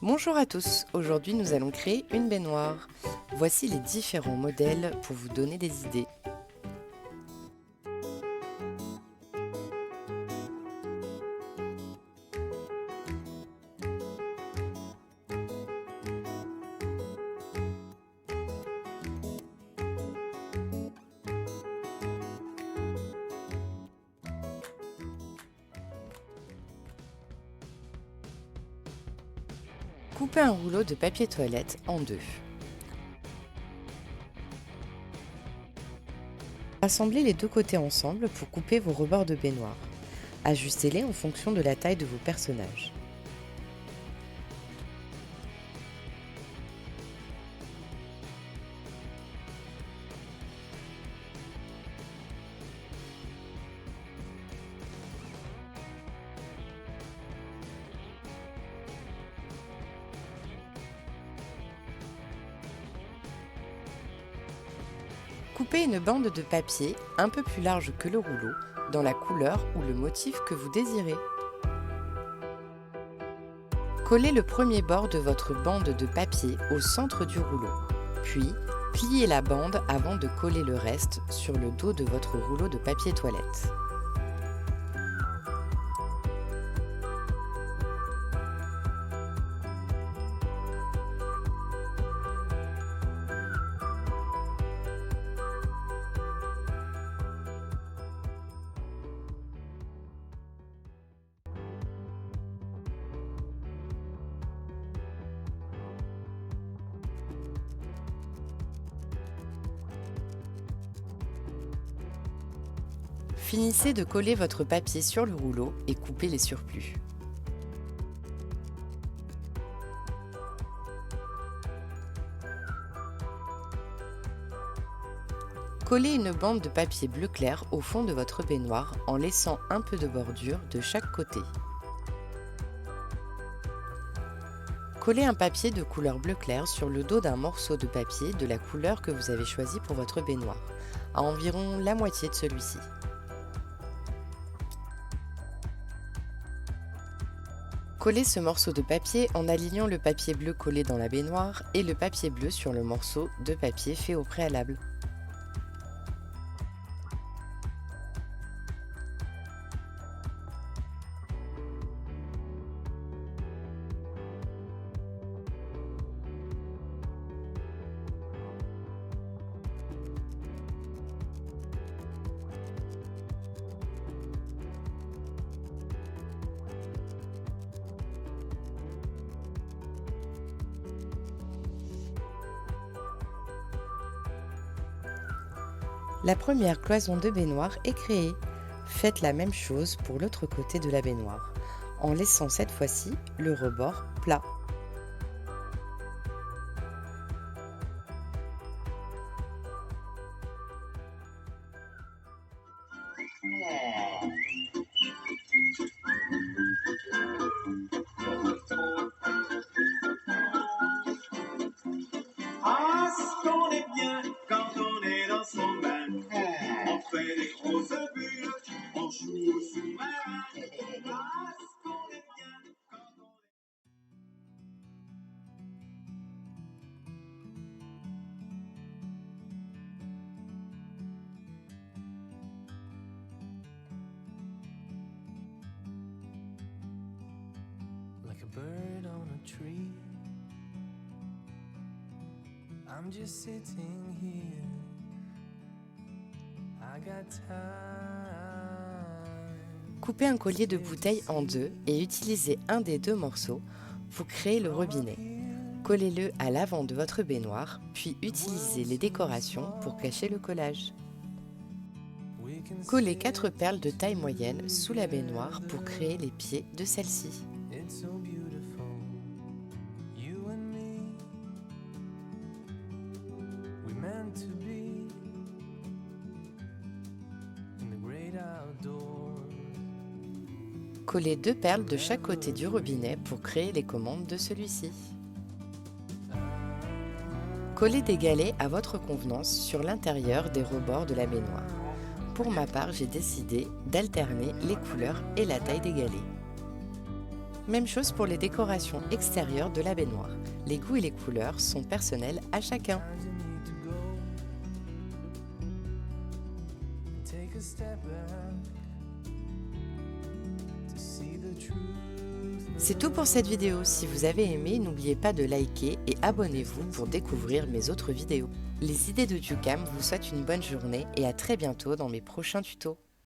Bonjour à tous, aujourd'hui nous allons créer une baignoire. Voici les différents modèles pour vous donner des idées. Coupez un rouleau de papier toilette en deux. Rassemblez les deux côtés ensemble pour couper vos rebords de baignoire. Ajustez-les en fonction de la taille de vos personnages. Coupez une bande de papier un peu plus large que le rouleau, dans la couleur ou le motif que vous désirez. Collez le premier bord de votre bande de papier au centre du rouleau, puis pliez la bande avant de coller le reste sur le dos de votre rouleau de papier toilette. Finissez de coller votre papier sur le rouleau et coupez les surplus. Collez une bande de papier bleu clair au fond de votre baignoire en laissant un peu de bordure de chaque côté. Collez un papier de couleur bleu clair sur le dos d'un morceau de papier de la couleur que vous avez choisi pour votre baignoire, à environ la moitié de celui-ci. Collez ce morceau de papier en alignant le papier bleu collé dans la baignoire et le papier bleu sur le morceau de papier fait au préalable. La première cloison de baignoire est créée. Faites la même chose pour l'autre côté de la baignoire, en laissant cette fois-ci le rebord plat. Ah, ce qu'on est bien quand on est dans son bain. On fait des grosses bulles, on joue au sous-marin. Ah, ce qu'on est bien quand on est... Like a bird on a tree, I'm just sitting here. I got time. Coupez un collier de bouteille en deux et utilisez un des deux morceaux pour créer le robinet. Collez-le à l'avant de votre baignoire, puis utilisez les décorations pour cacher le collage. Collez 4 perles de taille moyenne sous la baignoire pour créer les pieds de celle-ci. It's so beautiful, you and me. We meant to be in the great outdoors. Collez 2 perles de chaque côté du robinet pour créer les commandes de celui-ci. Collez des galets à votre convenance sur l'intérieur des rebords de la baignoire. Pour ma part, j'ai décidé d'alterner les couleurs et la taille des galets. Même chose pour les décorations extérieures de la baignoire. Les goûts et les couleurs sont personnels à chacun. Take a step back to see the truth. C'est tout pour cette vidéo. Si vous avez aimé, n'oubliez pas de liker et abonnez-vous pour découvrir mes autres vidéos. Les idées de Ducam vous souhaitent une bonne journée et à très bientôt dans mes prochains tutos.